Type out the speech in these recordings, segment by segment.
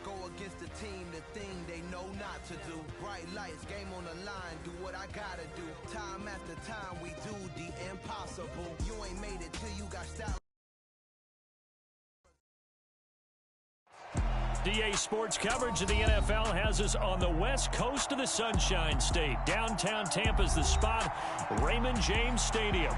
Go against the team, the thing they know not to do. Bright lights, game on the line, do what I gotta do. Time after time, we do the impossible. You ain't made it till you got style. DA Sports coverage of the NFL has us on the west coast of the Sunshine State. Downtown Tampa's the spot, Raymond James Stadium.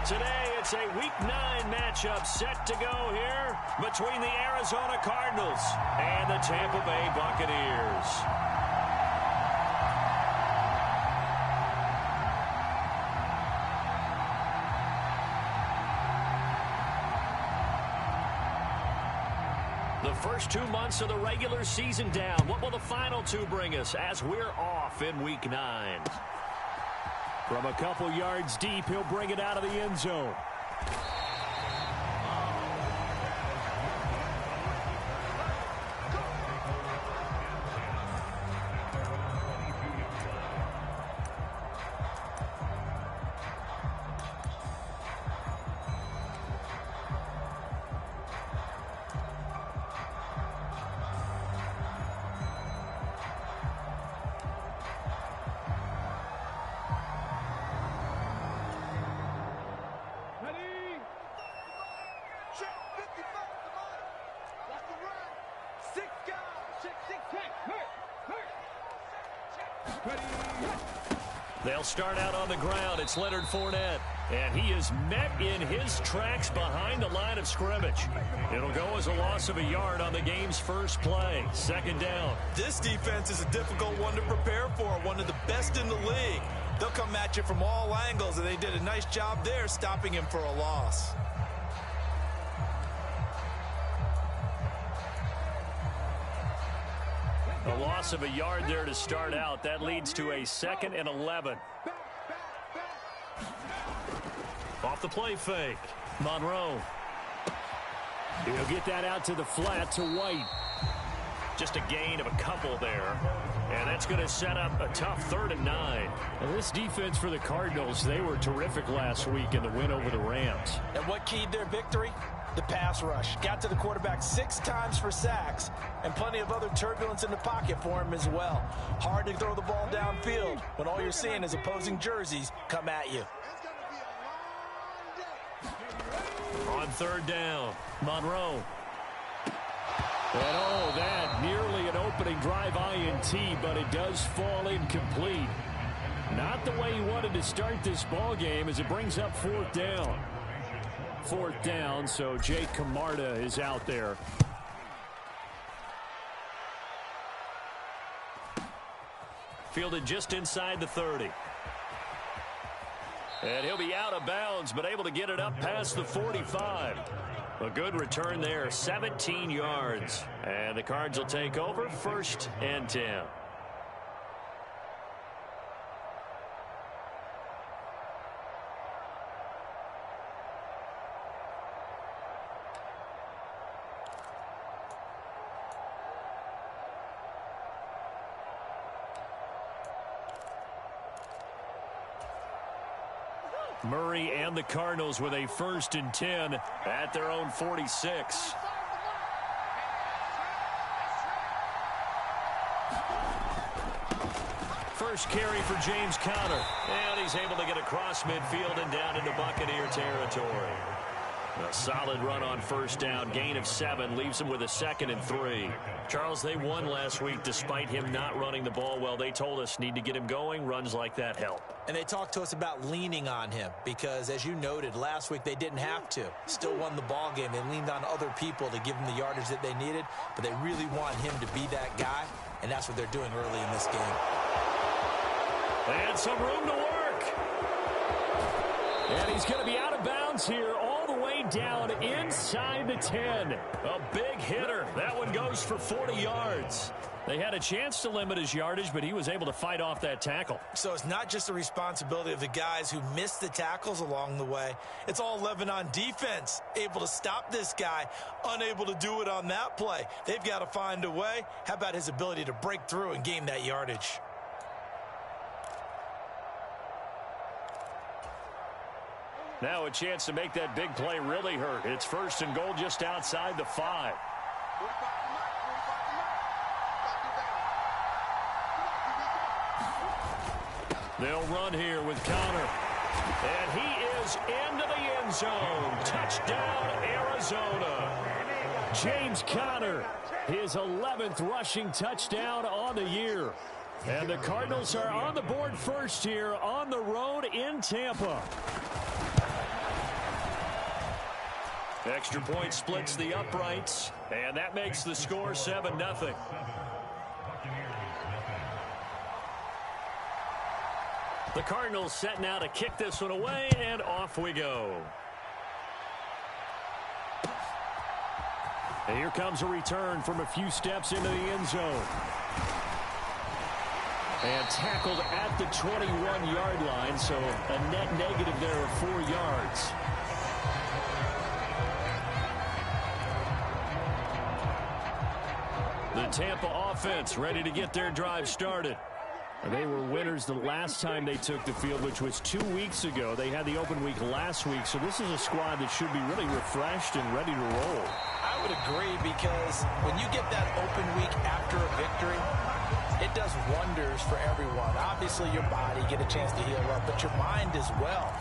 Today, it's a Week 9 matchup set to go here between the Arizona Cardinals and the Tampa Bay Buccaneers. The first 2 months of the regular season down. What will the final 2 bring us as we're off in Week 9? From a couple yards deep, he'll bring it out of the end zone. They'll start out on the ground. It's Leonard Fournette. And he is met in his tracks behind the line of scrimmage. It'll go as a loss of a yard on the game's first play. Second down. This defense is a difficult one to prepare for. One of the best in the league. They'll come at you from all angles, and they did a nice job there stopping him for a loss. A loss of a yard there to start out. That leads to a 2nd and 11. Off the play fake. Monroe. He'll get that out to the flat to White. Just a gain of a couple there. And that's going to set up a tough 3rd and 9. And this defense for the Cardinals, they were terrific last week in the win over the Rams. And what keyed their victory? The pass rush. Got to the quarterback 6 times for sacks, and plenty of other turbulence in the pocket for him as well. Hard to throw the ball downfield when all you're seeing is opposing jerseys come at you. On 3rd down, Monroe. And oh, that nearly an opening drive INT, but it does fall incomplete. Not the way he wanted to start this ball game as it brings up 4th down. 4th down, so Jake Camarda is out there. Fielded just inside the 30. And he'll be out of bounds, but able to get it up past the 45. A good return there, 17 yards. And the Cards will take over, 1st and 10. Murray and the Cardinals with a 1st and 10 at their own 46. First carry for James Conner. And he's able to get across midfield and down into Buccaneer territory. A solid run on 1st down. Gain of 7 leaves him with a 2nd and 3. Charles, they won last week despite him not running the ball well. They told us need to get him going. Runs like that help. And they talked to us about leaning on him because, as you noted, last week they didn't have to. Still won the ball game. They leaned on other people to give them the yardage that they needed, but they really want him to be that guy, and that's what they're doing early in this game. And some room to work. And he's going to be out of bounds here all the way down inside the 10. A big hitter. That one goes for 40 yards. They had a chance to limit his yardage, but he was able to fight off that tackle. So it's not just the responsibility of the guys who missed the tackles along the way. It's all 11 on defense, able to stop this guy, unable to do it on that play. They've got to find a way. How about his ability to break through and gain that yardage? Now a chance to make that big play really hurt. It's 1st and goal just outside the 5. They'll run here with Connor. And he is into the end zone. Touchdown, Arizona. James Conner, his 11th rushing touchdown on the year. And the Cardinals are on the board first here on the road in Tampa. Extra point splits the uprights, and that makes the score 7-0. The Cardinals set now to kick this one away, and off we go. And here comes a return from a few steps into the end zone. And tackled at the 21-yard line, so a net negative there of 4 yards. The Tampa offense ready to get their drive started. They were winners the last time they took the field, which was 2 weeks ago. They had the open week last week, so this is a squad that should be really refreshed and ready to roll. I would agree, because when you get that open week after a victory, it does wonders for everyone. Obviously, your body, get a chance to heal up, but your mind as well.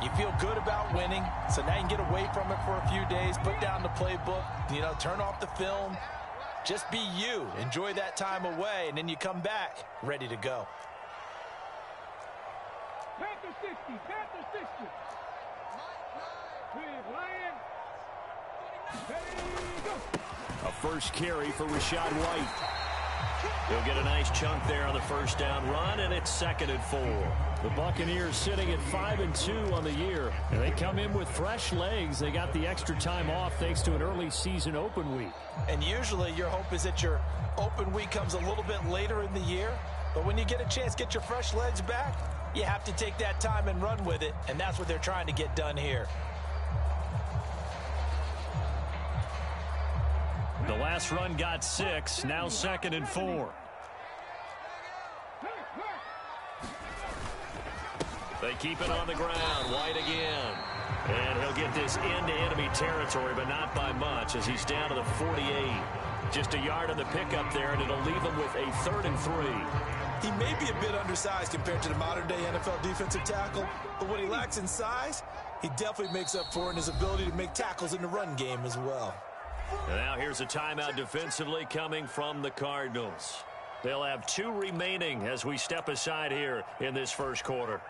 You feel good about winning, so now you can get away from it for a few days, put down the playbook, turn off the film. Just be you. Enjoy that time away, and then you come back ready to go. Panther 60, Panther 60. Lion. A first carry for Rashad White. He'll get a nice chunk there on the first down run, and it's 2nd and 4. The Buccaneers sitting at 5-2 on the year, and they come in with fresh legs. They got the extra time off thanks to an early season open week. And usually your hope is that your open week comes a little bit later in the year, but when you get a chance to get your fresh legs back, you have to take that time and run with it, and that's what they're trying to get done here. The last run got 6, now 2nd and 4. They keep it on the ground. White again. And he'll get this into enemy territory, but not by much, as he's down to the 48. Just a yard on the pickup there, and it'll leave him with a 3rd and 3. He may be a bit undersized compared to the modern-day NFL defensive tackle, but what he lacks in size, he definitely makes up for in his ability to make tackles in the run game as well. And now here's a timeout defensively coming from the Cardinals. They'll have 2 remaining as we step aside here in this first quarter.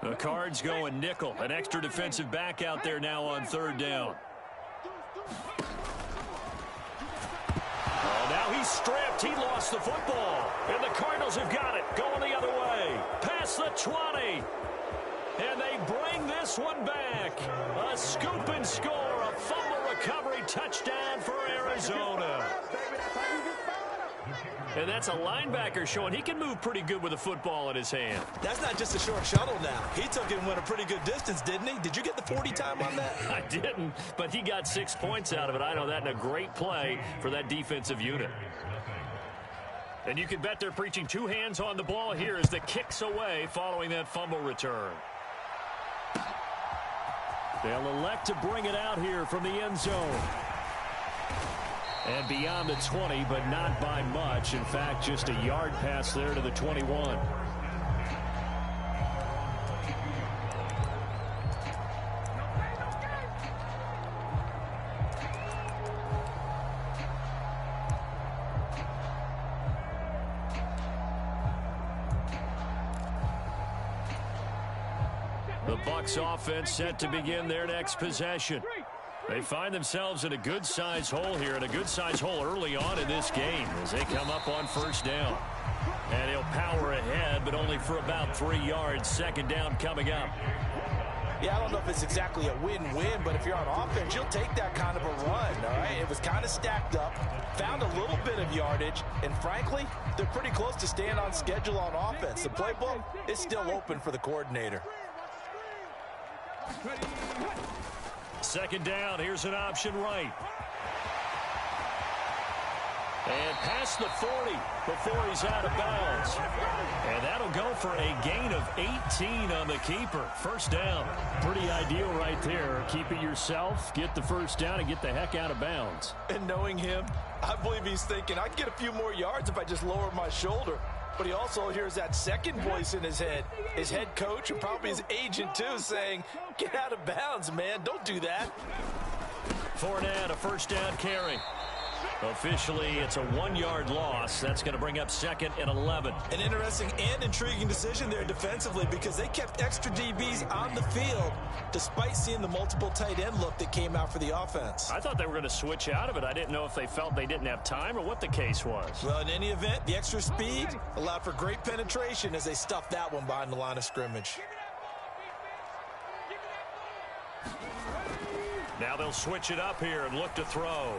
The Cards going nickel. An extra defensive back out there now on 3rd down. Oh, now he's stripped. He lost the football. And the Cardinals have got it. Going the other way. Past the 20. And they bring this one back. A scoop and score. A fumble recovery touchdown for Arizona. And that's a linebacker showing he can move pretty good with a football in his hand. That's not just a short shuttle now. He took it and went a pretty good distance, didn't he? Did you get the 40 time on that? I didn't, but he got 6 points out of it. I know that, in a great play for that defensive unit. And you can bet they're preaching 2 hands on the ball here as the kick's away following that fumble return. They'll elect to bring it out here from the end zone. And beyond the 20, but not by much. In fact, just a yard pass there to the 21. The Bucs offense set to begin their next possession. They find themselves in a good-sized hole here, and a good-sized hole early on in this game as they come up on 1st down. And he'll power ahead, but only for about 3 yards. 2nd down coming up. Yeah, I don't know if it's exactly a win-win, but if you're on offense, you'll take that kind of a run, all right? It was kind of stacked up, found a little bit of yardage, and frankly, they're pretty close to staying on schedule on offense. The playbook is still open for the coordinator. 2nd down, here's an option right. And past the 40 before he's out of bounds. And that'll go for a gain of 18 on the keeper. First down. Pretty ideal right there. Keep it yourself, get the first down, and get the heck out of bounds. And knowing him, I believe he's thinking, I can get a few more yards if I just lower my shoulder. But he also hears that second voice in his head. His head coach and probably his agent, too, saying, get out of bounds, man. Don't do that. Fournette, a first down carry. Officially, it's a 1-yard loss. That's going to bring up second and 11. An interesting and intriguing decision there defensively because they kept extra DBs on the field despite seeing the multiple tight end look that came out for the offense. I thought they were going to switch out of it. I didn't know if they felt they didn't have time or what the case was. Well, in any event, the extra speed allowed for great penetration as they stuffed that one behind the line of scrimmage. Now they'll switch it up here and look to throw.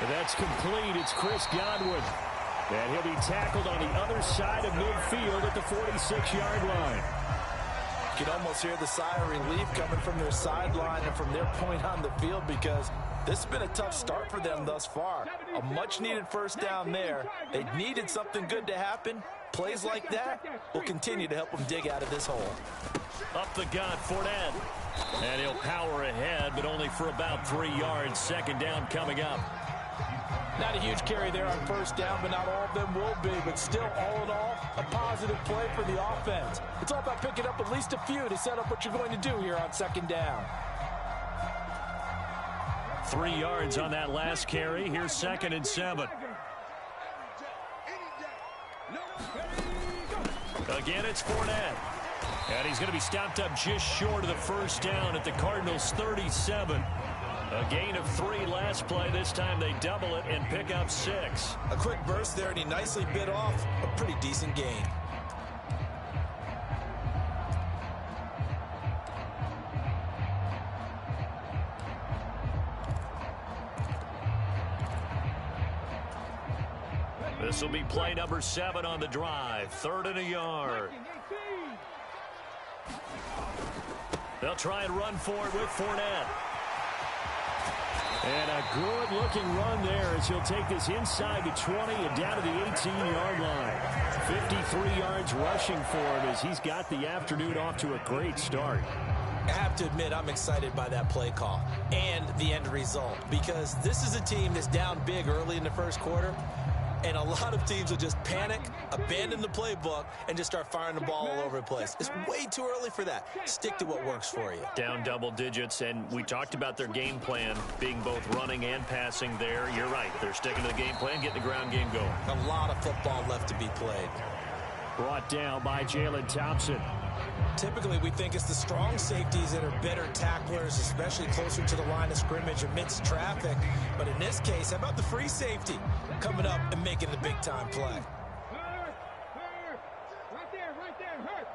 And that's complete. It's Chris Godwin. And he'll be tackled on the other side of midfield at the 46-yard line. You can almost hear the sigh of relief coming from their sideline and from their point on the field because this has been a tough start for them thus far. A much-needed first down there. They needed something good to happen. Plays like that will continue to help them dig out of this hole. Up the gut, Fournette. And he'll power ahead, but only for about 3 yards. Second down coming up. Not a huge carry there on first down, but not all of them will be. But still, all in all, a positive play for the offense. It's all about picking up at least a few to set up what you're going to do here on second down. 3 yards on that last carry. Here's second and 7. Again, it's Fournette. And he's going to be stopped up just short of the first down at the Cardinals' 37. A gain of 3 last play. This time they double it and pick up 6. A quick burst there, and he nicely bit off a pretty decent gain. This will be play number 7 on the drive. 3rd and a yard. They'll try and run for it with Fournette. And a good-looking run there as he'll take this inside the 20 and down to the 18-yard line. 53 yards rushing for him as he's got the afternoon off to a great start. I have to admit, I'm excited by that play call and the end result because this is a team that's down big early in the first quarter. And a lot of teams will just panic, abandon the playbook, and just start firing the ball all over the place. It's way too early for that. Stick to what works for you. Down double digits, and we talked about their game plan being both running and passing there. You're right. They're sticking to the game plan, getting the ground game going. A lot of football left to be played. Brought down by Jalen Thompson. Typically, we think it's the strong safeties that are better tacklers, especially closer to the line of scrimmage amidst traffic. But in this case, how about the free safety coming up and making the big-time play? Right there, hurt.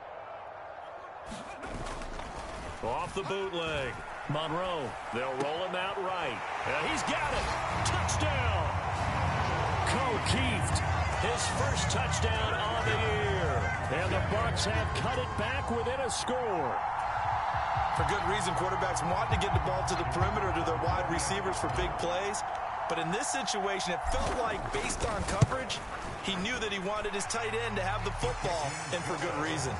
Off the bootleg. Monroe, they'll roll him out right. And he's got it. Touchdown. O'Keefe, his first touchdown on the year. And the Bucs have cut it back within a score. For good reason, quarterbacks want to get the ball to the perimeter to their wide receivers for big plays. But in this situation, it felt like, based on coverage, he knew that he wanted his tight end to have the football, and for good reason.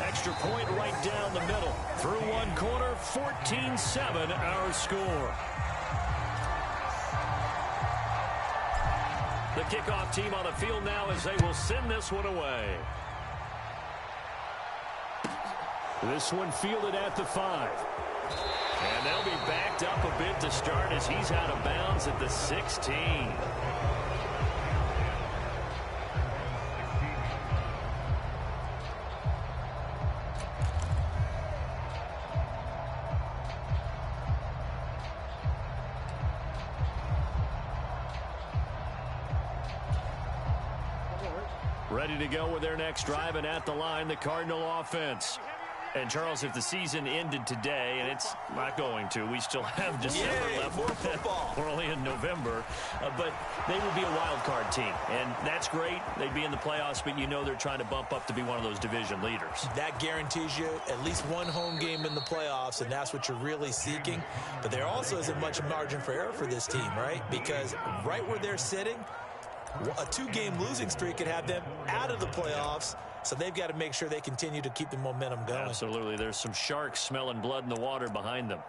Extra point right down the middle. Through one quarter, 14-7 our score. The kickoff team on the field now as they will send this one away. This one fielded at the 5. And they'll be backed up a bit to start as he's out of bounds at the 16. Ready to go with their next drive, and at the line, the Cardinal offense. And, Charles, if the season ended today, and it's not going to, we still have December left. More football. We're only in November. But they would be a wild card team, and that's great. They'd be in the playoffs, but you know they're trying to bump up to be one of those division leaders. That guarantees you at least one home game in the playoffs, and that's what you're really seeking. But there also isn't much margin for error for this team, right? Because right where they're sitting, A 2-game losing streak could have them out of the playoffs, so they've got to make sure they continue to keep the momentum going. Absolutely. There's some sharks smelling blood in the water behind them.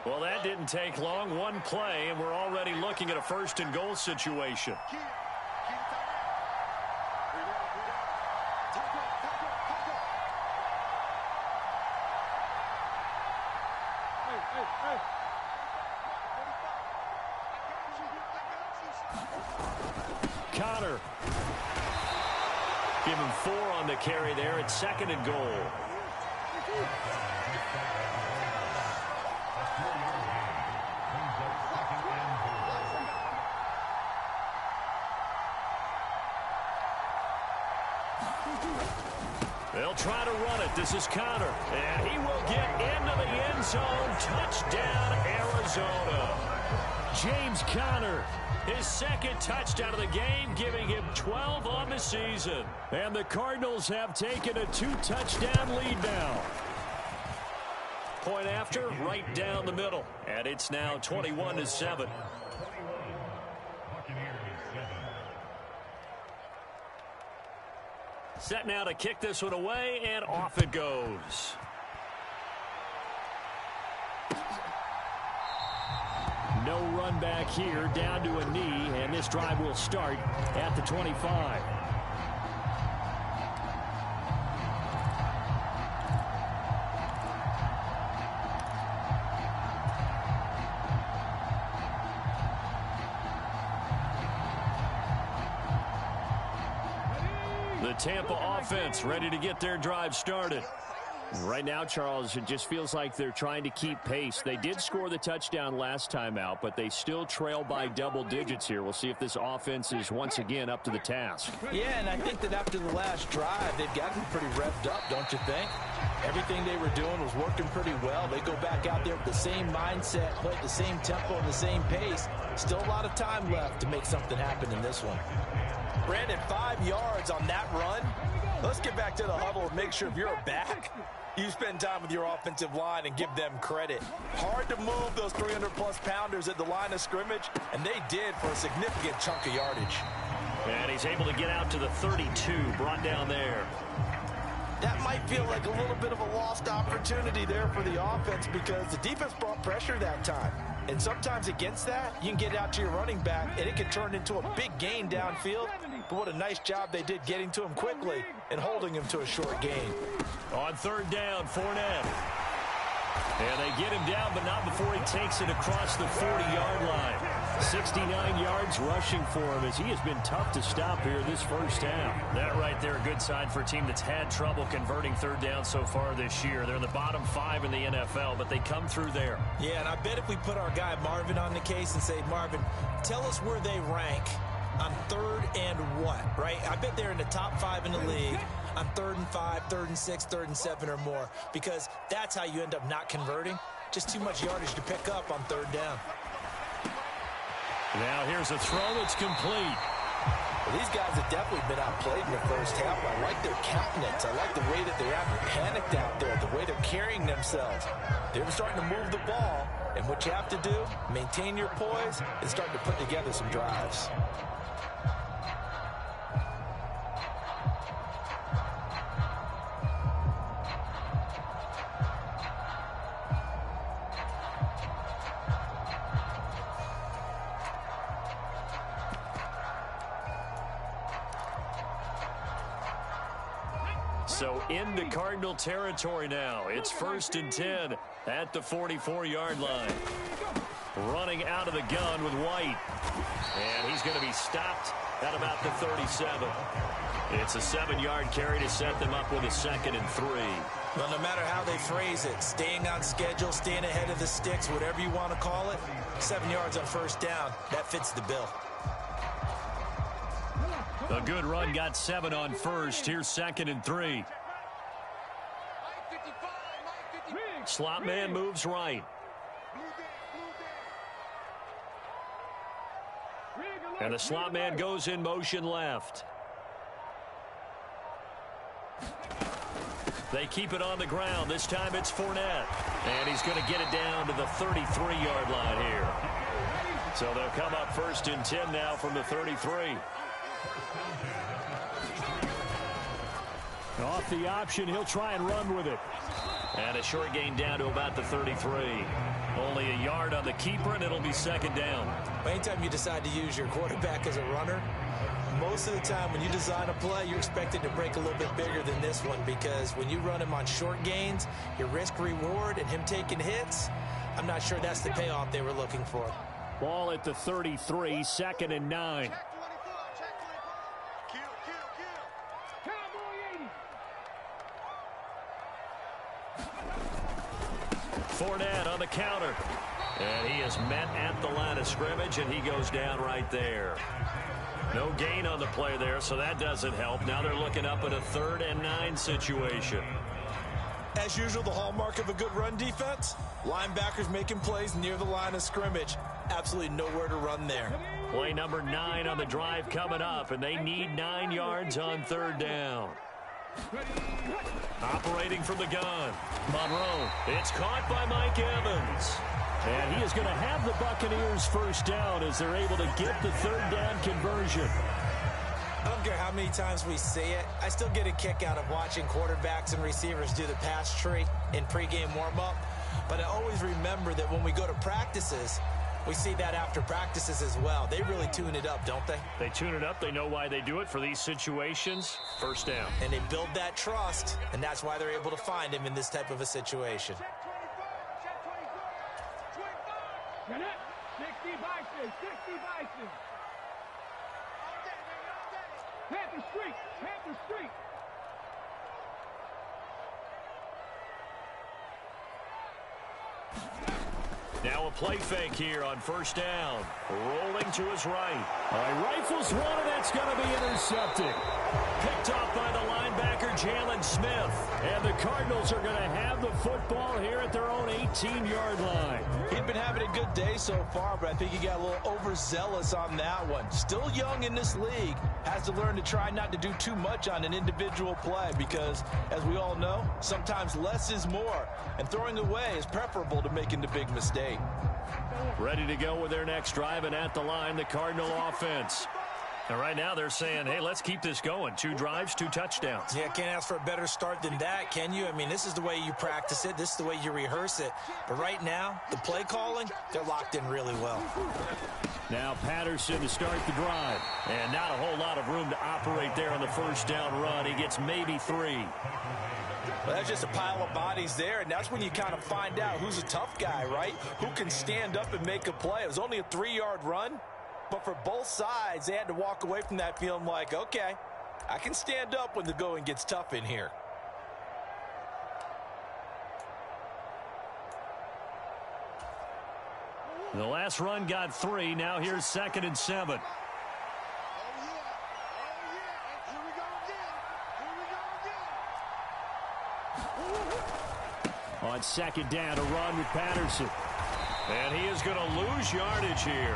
Well, that didn't take long. One play, and we're already looking at a first-and-goal situation. Connor. Give him 4 on the carry there. It's 2nd and goal. They'll try to run it. This is Connor. And he will get into the end zone. Touchdown, Arizona. James Conner, his 2nd touchdown of the game, giving him 12 on the season. And the Cardinals have taken a 2-touchdown lead now. Point after, right down the middle. And it's now 21-7. Set now to kick this one away, and off it goes. No run back here, down to a knee, and this drive will start at the 25. The Tampa offense ready to get their drive started. Right now, Charles, it just feels like they're trying to keep pace. They did score the touchdown last time out, but they still trail by double digits here. We'll see if this offense is once again up to the task. Yeah, and I think that after the last drive, they've gotten pretty revved up, don't you think? Everything they were doing was working pretty well. They go back out there with the same mindset, play at the same tempo and the same pace. Still a lot of time left to make something happen in this one. Brandon, 5 yards on that run. Let's get back to the huddle and make sure if you're a back, you spend time with your offensive line and give them credit. Hard to move those 300-plus pounders at the line of scrimmage, and they did for a significant chunk of yardage. And he's able to get out to the 32, brought down there. That might feel like a little bit of a lost opportunity there for the offense because the defense brought pressure that time. And sometimes against that, you can get out to your running back, and it can turn into a big gain downfield. But what a nice job they did getting to him quickly and holding him to a short gain. On 3rd down, Fournette. And they get him down, but not before he takes it across the 40-yard line. 69 yards rushing for him as he has been tough to stop here this first half. That right there, a good sign for a team that's had trouble converting 3rd down so far this year. They're in the bottom 5 in the NFL, but they come through there. Yeah, and I bet if we put our guy Marvin on the case and say, Marvin, tell us where they rank on 3rd and what, right? I bet they're in the top 5 in the league on 3rd and 5, 3rd and 6, 3rd and 7 or more, because that's how you end up not converting. Just too much yardage to pick up on 3rd down. Now here's a throw that's complete. Well, these guys have definitely been outplayed in the first half. I like their countenance. I like the way that they're acting panicked out there, the way they're carrying themselves. They're starting to move the ball, and what you have to do, maintain your poise and start to put together some drives. So into Cardinal territory now. It's 1st and 10 at the 44-yard line. Running out of the gun with White. And he's going to be stopped at about the 37. It's a 7-yard carry to set them up with a 2nd and 3. Well, no matter how they phrase it, staying on schedule, staying ahead of the sticks, whatever you want to call it, 7 yards on 1st down, that fits the bill. A good run got 7 on 1st. Here's 2nd and 3. Slot man moves right. And the slot man goes in motion left. They keep it on the ground. This time it's Fournette. And he's going to get it down to the 33-yard line here. So they'll come up 1st and 10 now from the 33. Off the option, he'll try and run with it. And a short gain down to about the 33. Only a yard on the keeper, and it'll be 2nd down. Anytime you decide to use your quarterback as a runner, most of the time when you design a play, you're expected to break a little bit bigger than this one, because when you run him on short gains, your risk-reward and him taking hits, I'm not sure that's the payoff they were looking for. Ball at the 33, 2nd and 9. Fournette on the counter. And he is met at the line of scrimmage, and he goes down right there. No gain on the play there, so that doesn't help. Now they're looking up at a 3rd and 9 situation. As usual, the hallmark of a good run defense, linebackers making plays near the line of scrimmage. Absolutely nowhere to run there. Play number 9 on the drive coming up, and they need 9 yards on 3rd down. Operating from the gun, Monroe. It's caught by Mike Evans. And he is going to have the Buccaneers 1st down as they're able to get the 3rd down conversion. I don't care how many times we see it. I still get a kick out of watching quarterbacks and receivers do the pass tree in pregame warm-up. But I always remember that when we go to practices, we see that after practices as well. They really tune it up, don't they? They tune it up. They know why they do it for these situations. 1st down. And they build that trust, and that's why they're able to find him in this type of a situation. 60 Bison, 60 Bison. Panther Street, Panther Street. Now a play fake here on 1st down. Rolling to his right. Rifles one, and that's going to be intercepted. Picked off by the linebacker, Jalen Smith. And the Cardinals are going to have the football here at their own 18-yard line. He'd been having a good day so far, but I think he got a little overzealous on that one. Still young in this league. Has to learn to try not to do too much on an individual play because, as we all know, sometimes less is more. And throwing away is preferable to making the big mistake. Ready to go with their next drive, and at the line, the Cardinal offense. And right now they're saying, hey, let's keep this going. 2 drives, 2 touchdowns. Yeah, can't ask for a better start than that, can you? I mean, this is the way you practice it. This is the way you rehearse it. But right now, the play calling, they're locked in really well. Now Patterson to start the drive. And not a whole lot of room to operate there on the 1st down run. He gets maybe 3. Well, that's just a pile of bodies there, and that's when you kind of find out who's a tough guy, right? Who can stand up and make a play. It was only a 3-yard run. But for both sides, they had to walk away from that feeling like, okay, I can stand up when the going gets tough in here. The last run got 3. Now here's 2nd and 7. On 2nd down, to run with Patterson. And he is going to lose yardage here.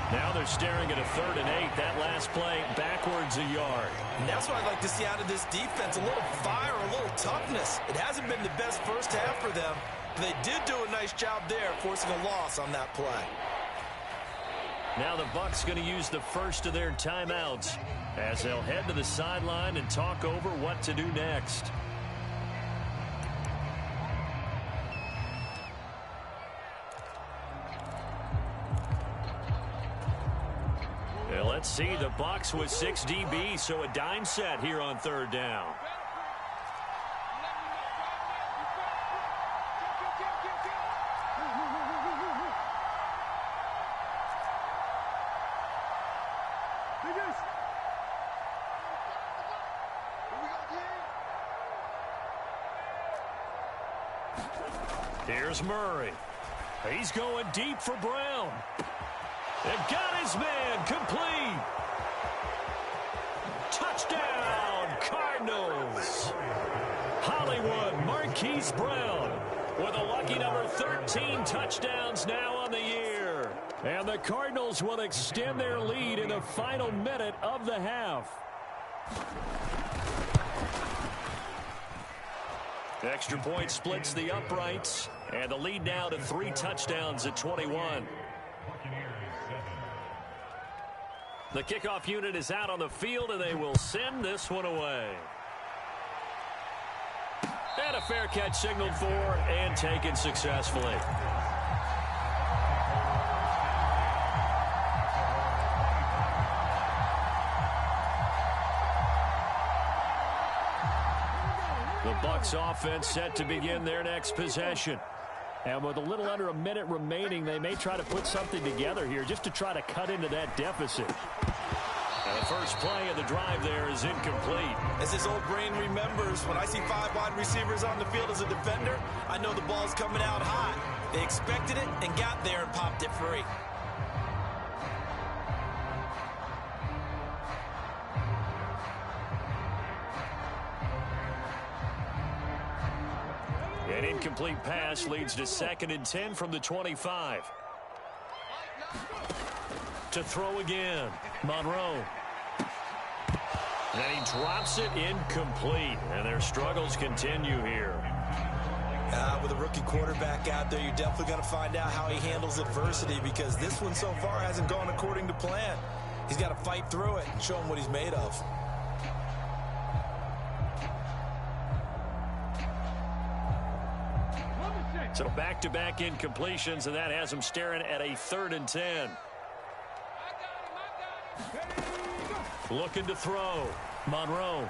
Now they're staring at a 3rd and 8. That last play backwards a yard. And that's what I'd like to see out of this defense. A little fire, a little toughness. It hasn't been the best first half for them. But they did do a nice job there, forcing a loss on that play. Now the Bucs going to use the first of their timeouts as they'll head to the sideline and talk over what to do next. Let's see, the Bucs with 6 DB, so a dime set here on 3rd down. Here's Murray. He's going deep for Brown. They've got his man complete. Touchdown, Cardinals. Hollywood Marquise Brown with a lucky number 13 touchdowns now on the year. And the Cardinals will extend their lead in the final minute of the half. Extra point splits the uprights, and the lead now to 3 touchdowns at 21. The kickoff unit is out on the field, and they will send this one away. And a fair catch signaled for and taken successfully. The Bucs offense set to begin their next possession. And with a little under a minute remaining, they may try to put something together here just to try to cut into that deficit. And the first play of the drive there is incomplete. As his old brain remembers, when I see 5 wide receivers on the field as a defender, I know the ball's coming out hot. They expected it and got there and popped it free. An incomplete pass leads to 2nd and 10 from the 25. To throw again, Monroe. And he drops it incomplete. And their struggles continue here. With a rookie quarterback out there, you're definitely going to find out how he handles adversity, because this one so far hasn't gone according to plan. He's got to fight through it and show him what he's made of. So back-to-back incompletions, and that has him staring at a 3rd and 10. Looking to throw. Monroe.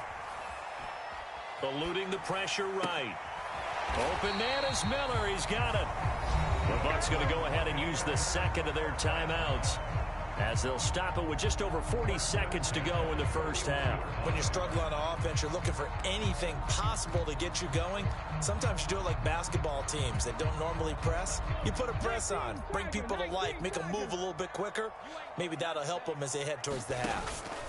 Eluding the pressure right. Open man is Miller. He's got it. The Bucs going to go ahead and use the 2nd of their timeouts, as they'll stop it with just over 40 seconds to go in the first half. When you're struggling on offense, you're looking for anything possible to get you going. Sometimes you do it like basketball teams that don't normally press. You put a press on, bring people to life, make them move a little bit quicker. Maybe that'll help them as they head towards the half.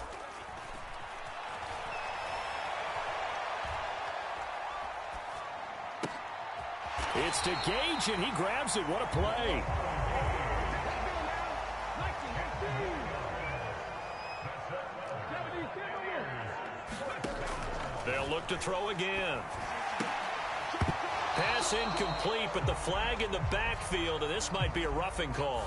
It's to Gage, and he grabs it. What a play. They'll look to throw again. Pass incomplete, but the flag in the backfield, and this might be a roughing call.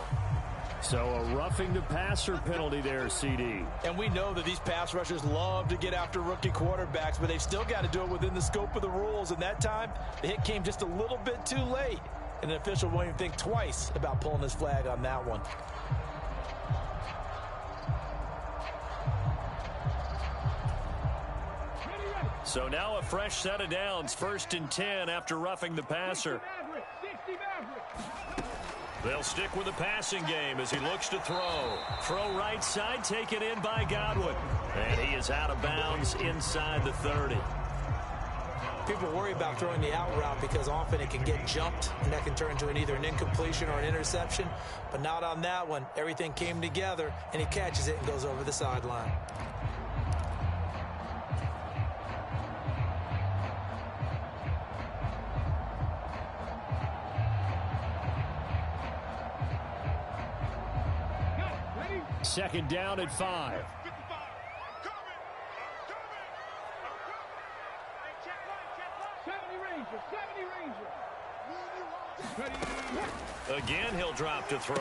So a roughing the passer penalty there, CD. And we know that these pass rushers love to get after rookie quarterbacks, but they've still got to do it within the scope of the rules. And that time, the hit came just a little bit too late. And an official won't even think twice about pulling his flag on that one. So now a fresh set of downs, 1st and 10 after roughing the passer. They'll stick with the passing game as he looks to throw. Throw right side, taken in by Godwin. And he is out of bounds inside the 30. People worry about throwing the out route because often it can get jumped, and that can turn into either an incompletion or an interception. But not on that one. Everything came together, and he catches it and goes over the sideline. Second down at 5. Again, he'll drop to throw.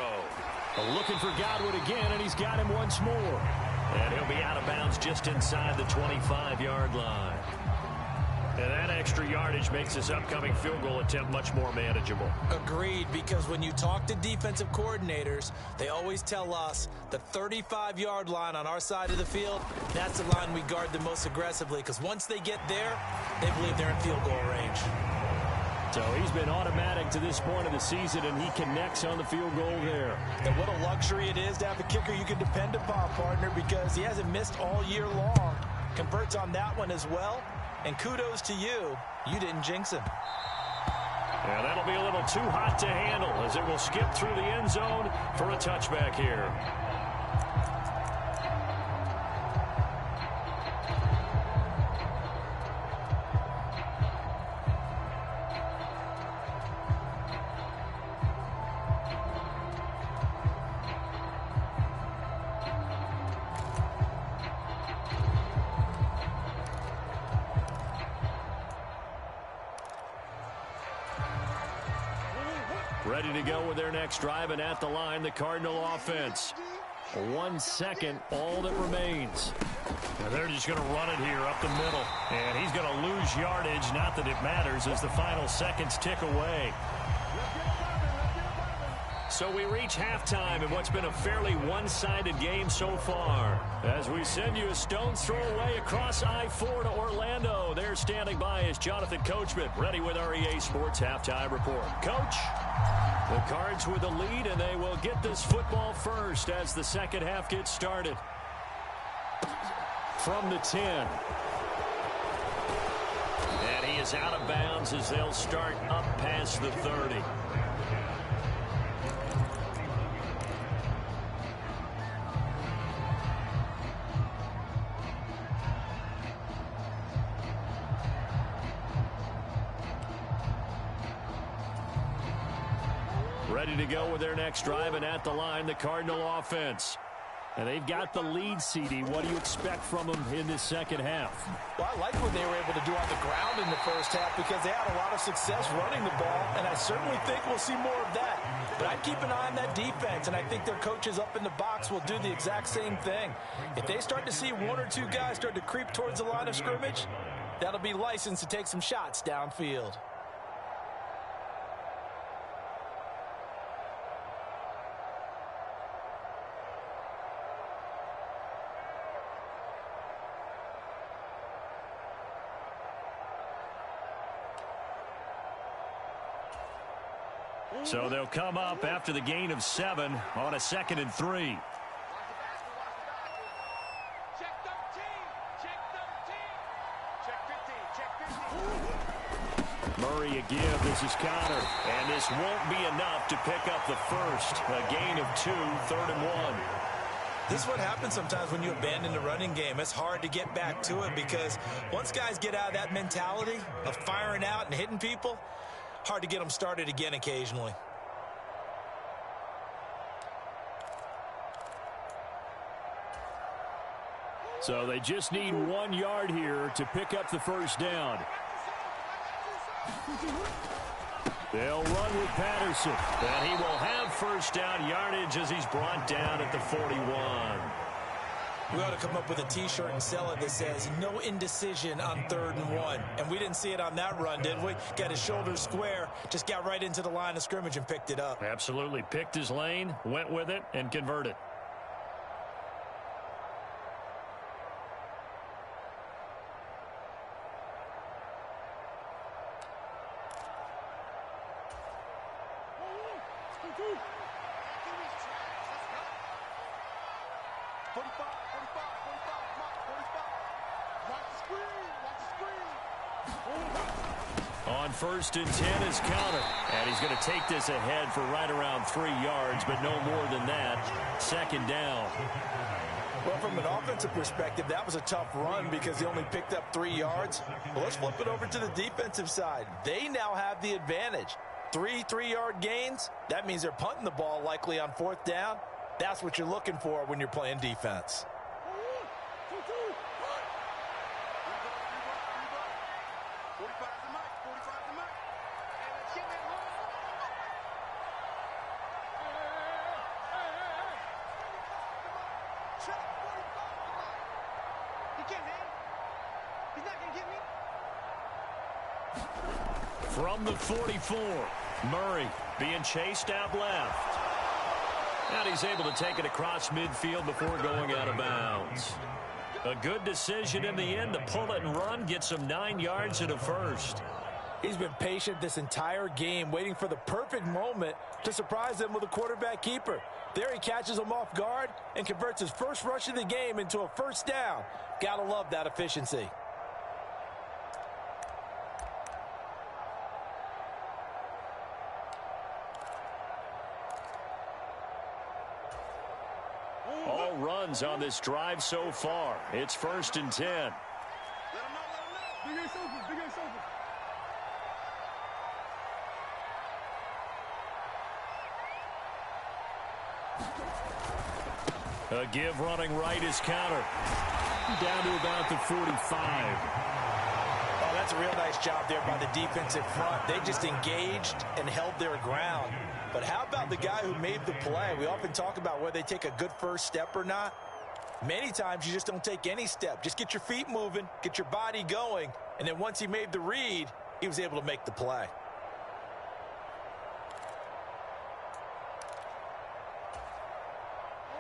Looking for Godwin again, and he's got him once more. And he'll be out of bounds just inside the 25-yard line. And that extra yardage makes this upcoming field goal attempt much more manageable. Agreed, because when you talk to defensive coordinators, they always tell us the 35-yard line on our side of the field, that's the line we guard the most aggressively, because once they get there, they believe they're in field goal range. So he's been automatic to this point of the season, and he connects on the field goal there. And what a luxury it is to have a kicker you can depend upon, partner, because he hasn't missed all year long. Converts on that one as well. And kudos to you. You didn't jinx him. Yeah, that'll be a little too hot to handle as it will skip through the end zone for a touchback here. Ready to go with their next drive, and at the line, the Cardinal offense. 1 second, all that remains. And they're just going to run it here up the middle. And he's going to lose yardage. Not that it matters as the final seconds tick away. So we reach halftime in what's been a fairly one-sided game so far. As we send you a stone's throw away across I-4 to Orlando. There standing by is Jonathan Coachman, ready with our EA Sports Halftime Report. Coach, the Cards with the lead, and they will get this football first as the second half gets started. From the 10. And he is out of bounds as they'll start up past the 30. Ready to go with their next drive, and at the line, the Cardinal offense. And they've got the lead, CD. What do you expect from them in this second half? Well, I like what they were able to do on the ground in the first half because they had a lot of success running the ball, and I certainly think we'll see more of that. But I'd keep an eye on that defense, and I think their coaches up in the box will do the exact same thing. If they start to see one or two guys start to creep towards the line of scrimmage, that'll be licensed to take some shots downfield. So they'll come up after the gain of 7 on a 2nd and 3. Check 13. Check 13. Check 15. Check 15. Murray a give. This is Connor. And this won't be enough to pick up the first. A gain of 2, 3rd and 1. This is what happens sometimes when you abandon the running game. It's hard to get back to it because once guys get out of that mentality of firing out and hitting people, hard to get them started again occasionally. So they just need 1 yard here to pick up the first down. They'll run with Patterson. And he will have first down yardage as he's brought down at the 41. We ought to come up with a T-shirt and sell it that says, no indecision on 3rd and 1. And we didn't see it on that run, did we? Got his shoulders square, just got right into the line of scrimmage and picked it up. Absolutely. Picked his lane, went with it, and converted. On 1st and 10 is Counter. And he's going to take this ahead for right around 3 yards, but no more than that. 2nd down. Well, from an offensive perspective, that was a tough run because he only picked up 3 yards. Well, let's flip it over to the defensive side. They now have the advantage. 3 3-yard gains, that means they're punting the ball likely on 4th down. That's what you're looking for when you're playing defense. From the 44, Murray being chased out left. And he's able to take it across midfield before going out of bounds. A good decision in the end to pull it and run, get some 9 yards and a first. He's been patient this entire game, waiting for the perfect moment to surprise them with a quarterback keeper. There he catches him off guard and converts his first rush of the game into a first down. Gotta love that efficiency. All runs on this drive so far. It's 1st and 10. Big ass open, big ass open. A give running right is Counter. Down to about the 45. Oh, that's a real nice job there by the defensive front. They just engaged and held their ground. But how about the guy who made the play? We often talk about whether they take a good first step or not. Many times you just don't take any step. Just get your feet moving, get your body going, and then once he made the read, he was able to make the play.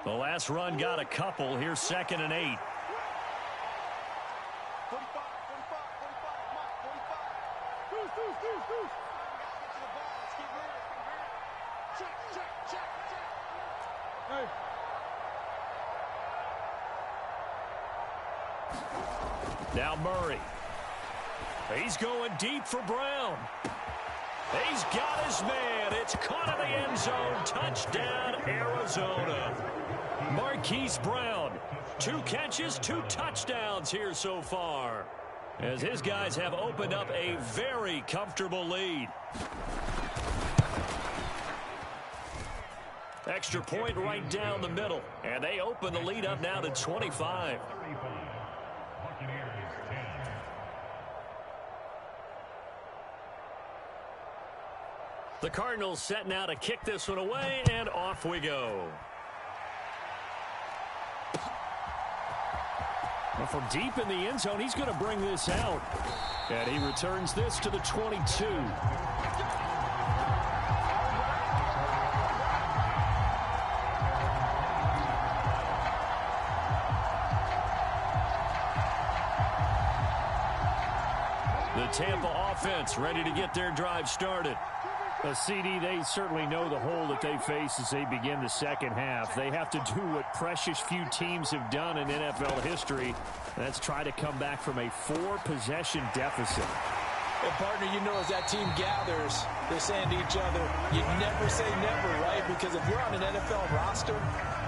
The last run got a couple. Here's 2nd and 8. 45. Hey. Now Murray. He's going deep for Brown. He's got his man. It's caught in the end zone. Touchdown, Arizona. Marquise Brown. 2 catches, 2 touchdowns here so far, as his guys have opened up a very comfortable lead. Extra point right down the middle, and they open the lead up now to 25. The Cardinals set now to kick this one away, and off we go. Well, from deep in the end zone, he's going to bring this out. And he returns this to the 22. The Tampa offense ready to get their drive started. CD, they certainly know the hole that they face as they begin the second half. They have to do what precious few teams have done in NFL history. That's try to come back from a 4-possession deficit. And, partner, you know, as that team gathers, they're saying to each other, you never say never, right? Because if you're on an NFL roster,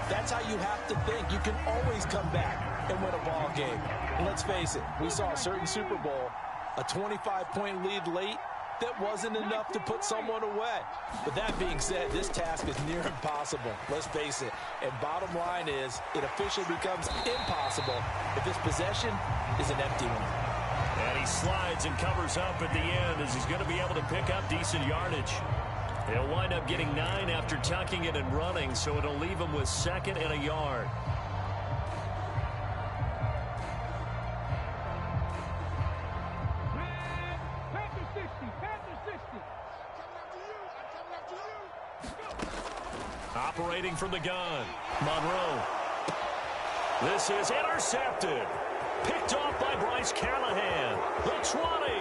that's how you have to think. You can always come back and win a ball game. And let's face it, we saw a certain Super Bowl, a 25-point lead late, that wasn't enough to put someone away. But that being said, this task is near impossible. Let's face it. And bottom line is, it officially becomes impossible if this possession is an empty one. And he slides and covers up at the end as he's going to be able to pick up decent yardage. He'll wind up getting 9 after tucking it and running, so it'll leave him with 2nd and a yard. Operating from the gun, Monroe. This is intercepted. Picked off by Bryce Callahan. The 20.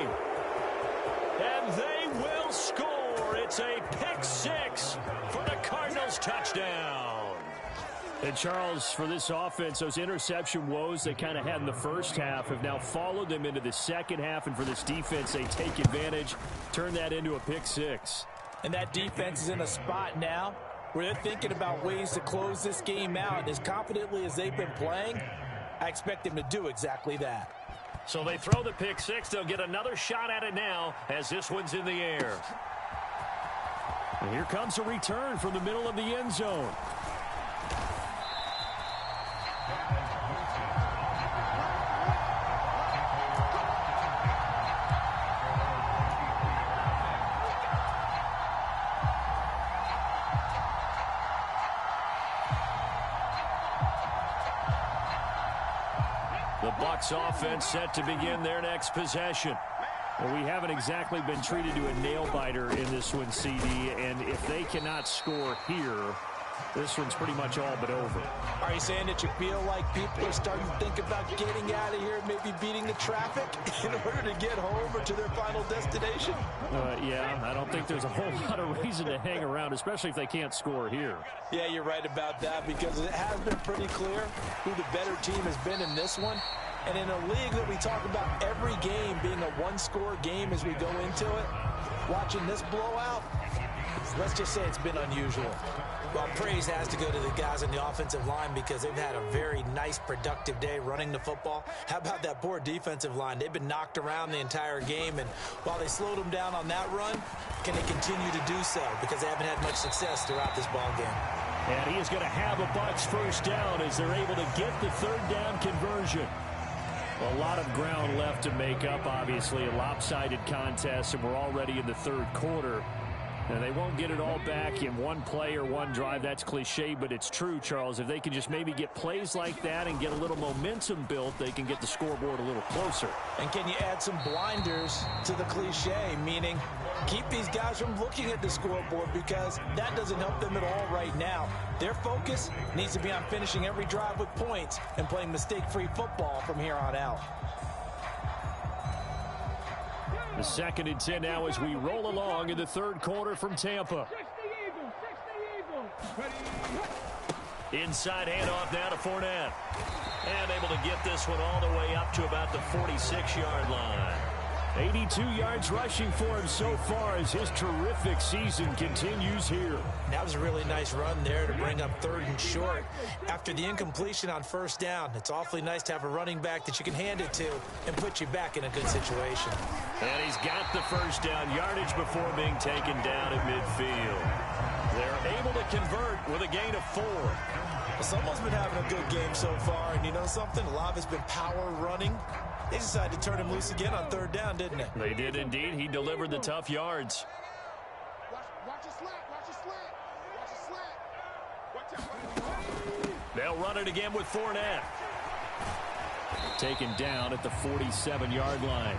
And they will score. It's a pick 6 for the Cardinals touchdown. And Charles, for this offense, those interception woes they kind of had in the first half have now followed them into the second half. And for this defense, they take advantage, turn that into a pick 6. And that defense is in a spot now where they're thinking about ways to close this game out. As confidently as they've been playing, I expect them to do exactly that. So they throw the pick 6. They'll get another shot at it now as this one's in the air. And here comes a return from the middle of the end zone. Bucs offense set to begin their next possession. Well, we haven't exactly been treated to a nail-biter in this one, CD, and if they cannot score here, this one's pretty much all but over. Are you saying that you feel like people are starting to think about getting out of here, maybe beating the traffic in order to get home or to their final destination? Yeah, I don't think there's a whole lot of reason to hang around, especially if they can't score here. Yeah, you're right about that, because it has been pretty clear who the better team has been in this one. And in a league that we talk about every game being a one-score game as we go into it, watching this blowout, let's just say it's been unusual. Well, praise has to go to the guys on the offensive line because they've had a very nice, productive day running the football. How about that poor defensive line? They've been knocked around the entire game, and while they slowed them down on that run, can they continue to do so? Because they haven't had much success throughout this ball game. And he is going to have a Bucs first down as they're able to get the third down conversion. A lot of ground left to make up, obviously. A lopsided contest, and we're already in the third quarter. And they won't get it all back in one play or one drive. That's cliche, but it's true, Charles. If they can just maybe get plays like that and get a little momentum built, they can get the scoreboard a little closer. And can you add some blinders to the cliche, meaning keep these guys from looking at the scoreboard, because that doesn't help them at all right now. Their focus needs to be on finishing every drive with points and playing mistake-free football from here on out. The 2nd and 10 now as we roll along in the third quarter from Tampa. Inside handoff now to Fournette. And able to get this one all the way up to about the 46-yard line. 82 yards rushing for him so far as his terrific season continues here. That was a really nice run there to bring up 3rd and short. After the incompletion on 1st down, it's awfully nice to have a running back that you can hand it to and put you back in a good situation. And he's got the 1st down yardage before being taken down at midfield. They're able to convert with a gain of 4. Well, someone's been having a good game so far, and you know something? A lot of it's been power running. They decided to turn him loose again on 3rd down, didn't they? They did indeed. He delivered the tough yards. Watch a slant. Watch a slant. They'll run it again with Fournette. Taken down at the 47-yard line.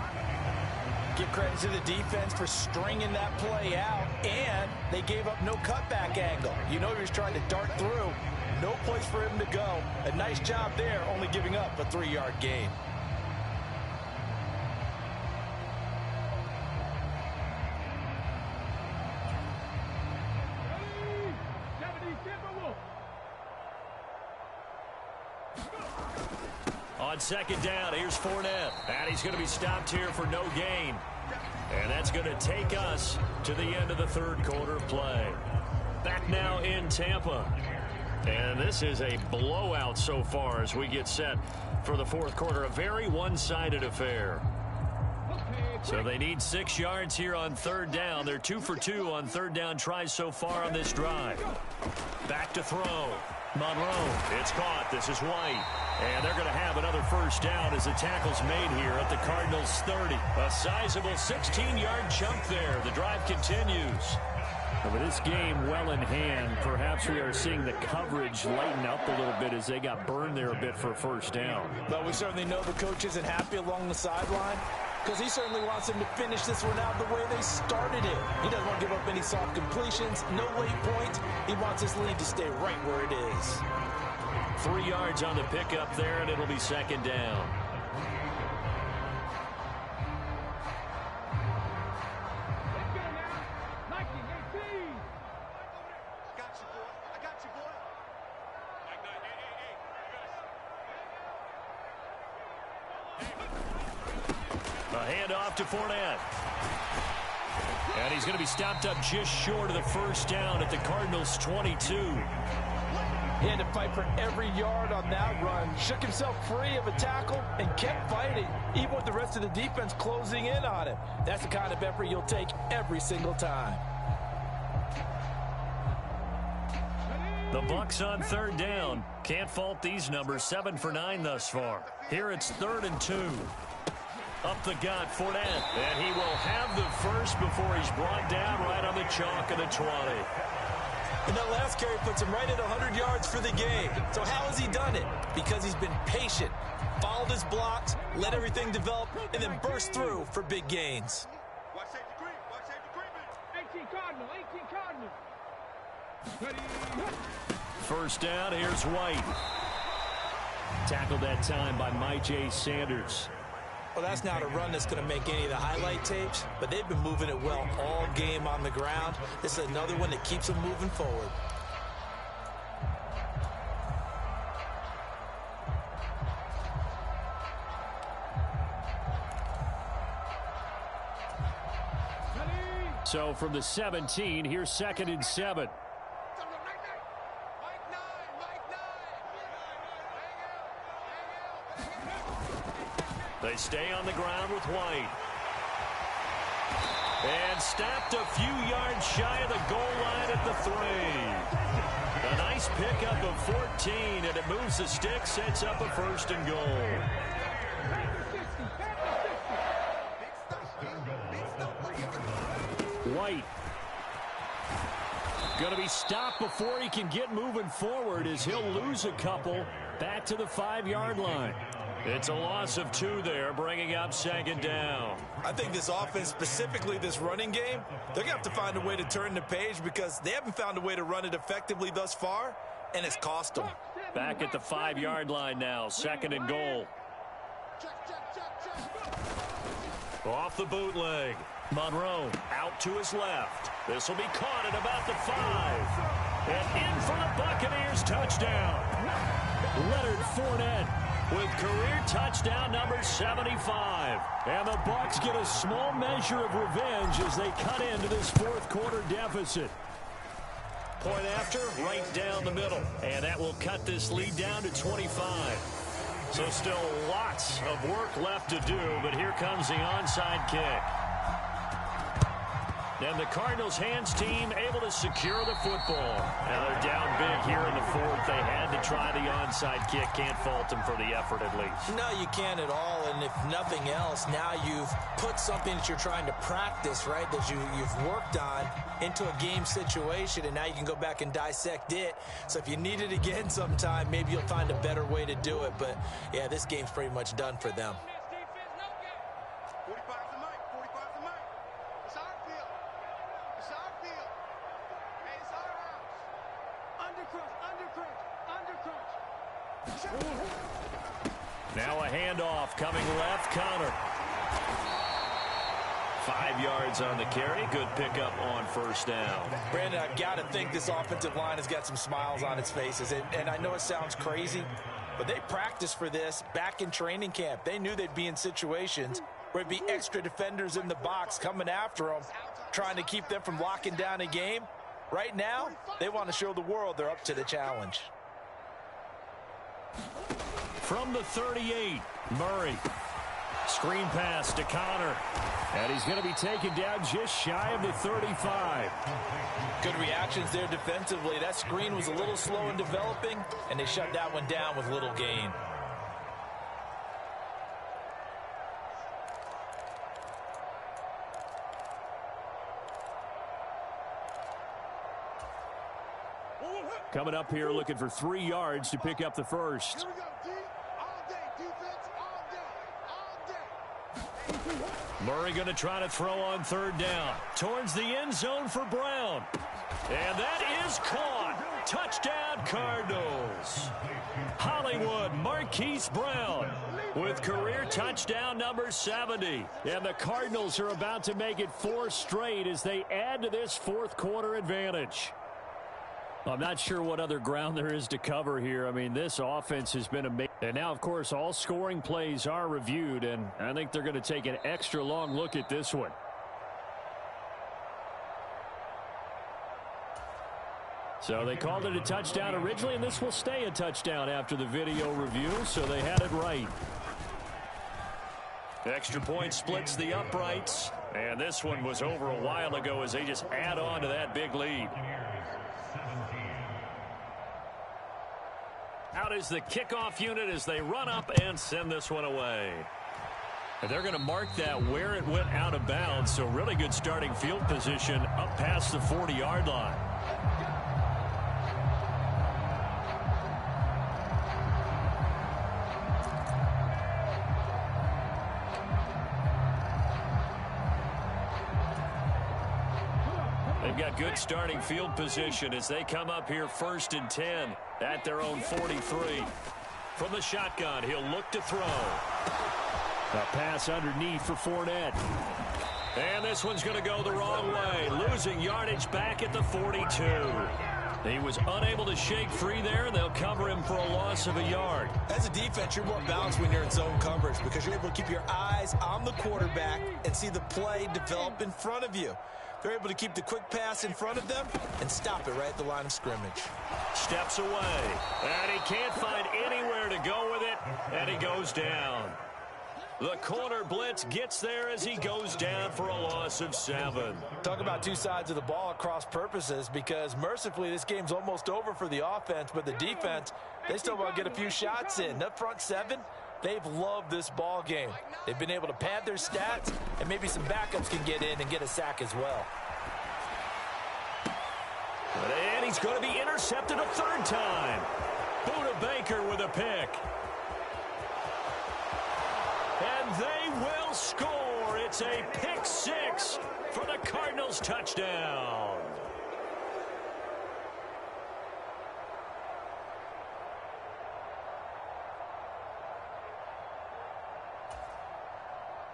Give credit to the defense for stringing that play out, and they gave up no cutback angle. You know he was trying to dart through. No place for him to go. A nice job there, only giving up a 3-yard gain. On 2nd down, here's Fournette. And he's going to be stopped here for no gain. And that's going to take us to the end of the 3rd quarter play. Back now in Tampa. And this is a blowout so far as we get set for the 4th quarter. A very one-sided affair. So they need 6 yards here on 3rd down. They're 2 for 2 on 3rd down tries so far on this drive. Back to throw. Monroe. It's caught. This is White. And they're going to have another 1st down as the tackle's made here at the Cardinals' 30. A sizable 16-yard chunk there. The drive continues. With this game well in hand, perhaps we are seeing the coverage lighten up a little bit as they got burned there a bit for a 1st down. But we certainly know the coach isn't happy along the sideline, because he certainly wants them to finish this one out the way they started it. He doesn't want to give up any soft completions, no late points. He wants his lead to stay right where it is. 3 yards on the pickup there, and it'll be 2nd down. A handoff to Fournette. And he's going to be stopped up just short of the 1st down at the Cardinals' 22. He had to fight for every yard on that run. Shook himself free of a tackle and kept fighting, even with the rest of the defense closing in on him. That's the kind of effort you'll take every single time. The Bucs on 3rd down. Can't fault these numbers. 7 for 9 thus far. Here it's 3rd and 2. Up the gut, Fournette. And he will have the 1st before he's brought down right on the chalk of the 20. And that last carry puts him right at 100 yards for the game. So how has he done it? Because he's been patient, followed his blocks, let everything develop, and then burst through for big gains. Watch safety creep. Watch safety creeping. 18 Cardinal. 1st down, here's White. Tackled that time by Myjai Sanders. Well, that's not a run that's going to make any of the highlight tapes, but they've been moving it well all game on the ground. This is another one that keeps them moving forward. So from the 17, here's 2nd and 7. They stay on the ground with White. And stopped a few yards shy of the goal line at the 3. A nice pickup of 14, and it moves the stick, sets up a 1st and goal. White Going to be stopped before he can get moving forward as he'll lose a couple back to the 5-yard line. It's a loss of 2 there, bringing up 2nd down. I think this offense, specifically this running game, they're going to have to find a way to turn the page because they haven't found a way to run it effectively thus far, and it's cost them. Back at the 5-yard line now, 2nd and goal. Off the bootleg. Monroe out to his left. This will be caught at about the 5. And in for the Buccaneers touchdown. Leonard Fournette with career touchdown number 75. And the Bucs get a small measure of revenge as they cut into this 4th quarter deficit. Point after, right down the middle. And that will cut this lead down to 25. So still lots of work left to do, but here comes the onside kick. And the Cardinals' hands team able to secure the football. Now they're down big here in the 4th. They had to try the onside kick. Can't fault them for the effort at least. No, you can't at all. And if nothing else, now you've put something that you're trying to practice, right, that you've worked on into a game situation, and now you can go back and dissect it. So if you need it again sometime, maybe you'll find a better way to do it. But, yeah, this game's pretty much done for them. Now a handoff coming left, Connor. 5 yards on the carry. Good pickup on 1st down. Brandon, I've got to think this offensive line has got some smiles on its faces. And I know it sounds crazy, but they practiced for this back in training camp. They knew they'd be in situations where it'd be extra defenders in the box coming after them, trying to keep them from locking down a game. Right now, they want to show the world they're up to the challenge. From the 38, Murray. Screen pass to Connor. And he's going to be taken down just shy of the 35. Good reactions there defensively. That screen was a little slow in developing, and they shut that one down with little gain. Coming up here looking for 3 yards to pick up the first. Here we go, D. All day, defense, all day, all day. Murray going to try to throw on 3rd down. Towards the end zone for Brown. And that is caught. Touchdown, Cardinals. Hollywood Marquise Brown with career touchdown number 70. And the Cardinals are about to make it 4 straight as they add to this 4th quarter advantage. I'm not sure what other ground there is to cover here. I mean, this offense has been amazing. And now, of course, all scoring plays are reviewed, and I think they're going to take an extra long look at this one. So they called it a touchdown originally, and this will stay a touchdown after the video review, so they had it right. Extra point splits the uprights, and this one was over a while ago as they just add on to that big lead. Out is the kickoff unit as they run up and send this one away. And they're going to mark that where it went out of bounds, so really good starting field position up past the 40-yard line. They've got good starting field position as they come up here 1st and 10 at their own 43. From the shotgun, he'll look to throw. A pass underneath for Fournette. And this one's going to go the wrong way, losing yardage back at the 42. He was unable to shake free there, and they'll cover him for a loss of a yard. As a defense, you're more balanced when you're in zone coverage because you're able to keep your eyes on the quarterback and see the play develop in front of you. They're able to keep the quick pass in front of them and stop it right at the line of scrimmage. Steps away, and he can't find anywhere to go with it, and he goes down. The corner blitz gets there as he goes down for a loss of 7. Talk about two sides of the ball at cross purposes because mercifully this game's almost over for the offense, but the defense, they still want to get a few shots in. That front 7, they've loved this ball game. They've been able to pad their stats, and maybe some backups can get in and get a sack as well. And he's going to be intercepted a third time. Buda Baker with a pick. And they will score. It's a pick six for the Cardinals touchdown.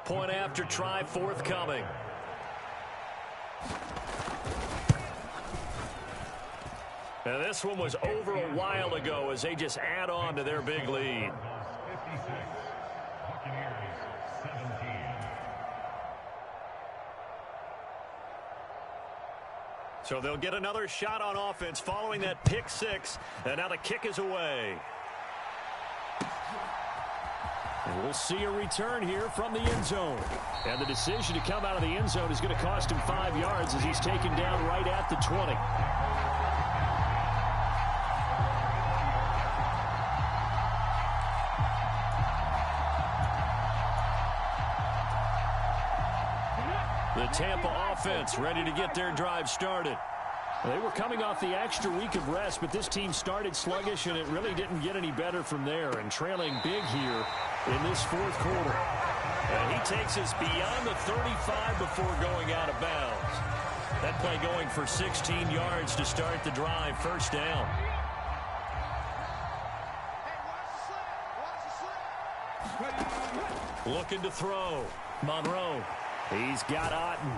Point after try forthcoming. And this one was over a while ago as they just add on to their big lead. So they'll get another shot on offense following that pick six. And now the kick is away. And we'll see a return here from the end zone. And the decision to come out of the end zone is going to cost him 5 yards as he's taken down right at the 20. The Tampa offense ready to get their drive started. They were coming off the extra week of rest, but this team started sluggish, and it really didn't get any better from there. And trailing big here in this fourth quarter. And he takes us beyond the 35 before going out of bounds. That play going for 16 yards to start the drive, first down. Looking to throw. Monroe. He's got Otten.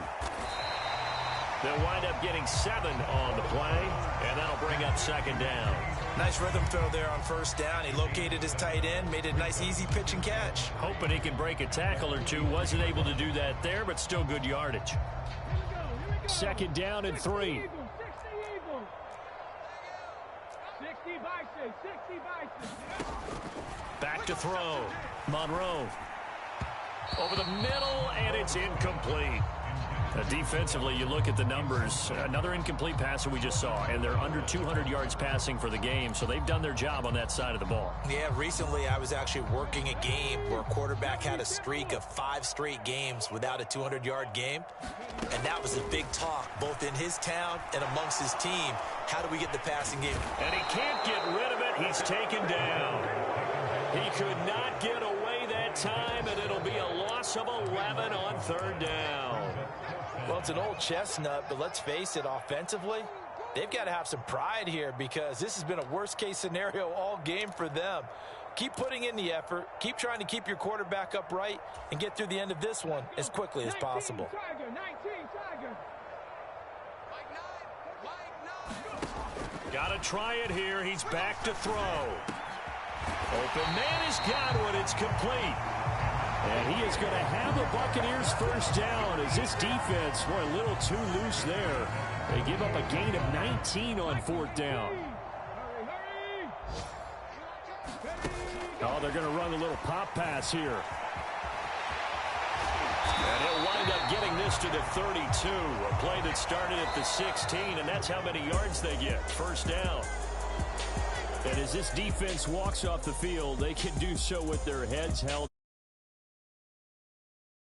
They'll wind up getting 7 on the play, and that'll bring up second down. Nice rhythm throw there on first down. He located his tight end, made a nice easy pitch and catch. Hoping he can break a tackle or two. Wasn't able to do that there, but still good yardage. Second down and 3. 60 Bison, 60 Bison. Back to throw. Monroe. Over the middle, and it's incomplete. Defensively, you look at the numbers. Another incomplete pass that we just saw, and they're under 200 yards passing for the game, so they've done their job on that side of the ball. Yeah, recently I was actually working a game where a quarterback had a streak of 5 straight games without a 200-yard game, and that was a big talk, both in his town and amongst his team. How do we get the passing game? And he can't get rid of it. He's taken down. He could not get away that time, and it'll be a loss of 11 on third down. Well, it's an old chestnut, but let's face it, offensively, they've got to have some pride here because this has been a worst-case scenario all game for them. Keep putting in the effort, keep trying to keep your quarterback upright, and get through the end of this one as quickly as possible. 19 Tiger. Got to try it here. He's back to throw. Open man has got one. It's complete. And he is going to have the Buccaneers first down as this defense, boy, a little too loose there. They give up a gain of 19 on fourth down. Oh, they're going to run a little pop pass here. And he'll wind up getting this to the 32. A play that started at the 16, and that's how many yards they get. First down. And as this defense walks off the field, they can do so with their heads held.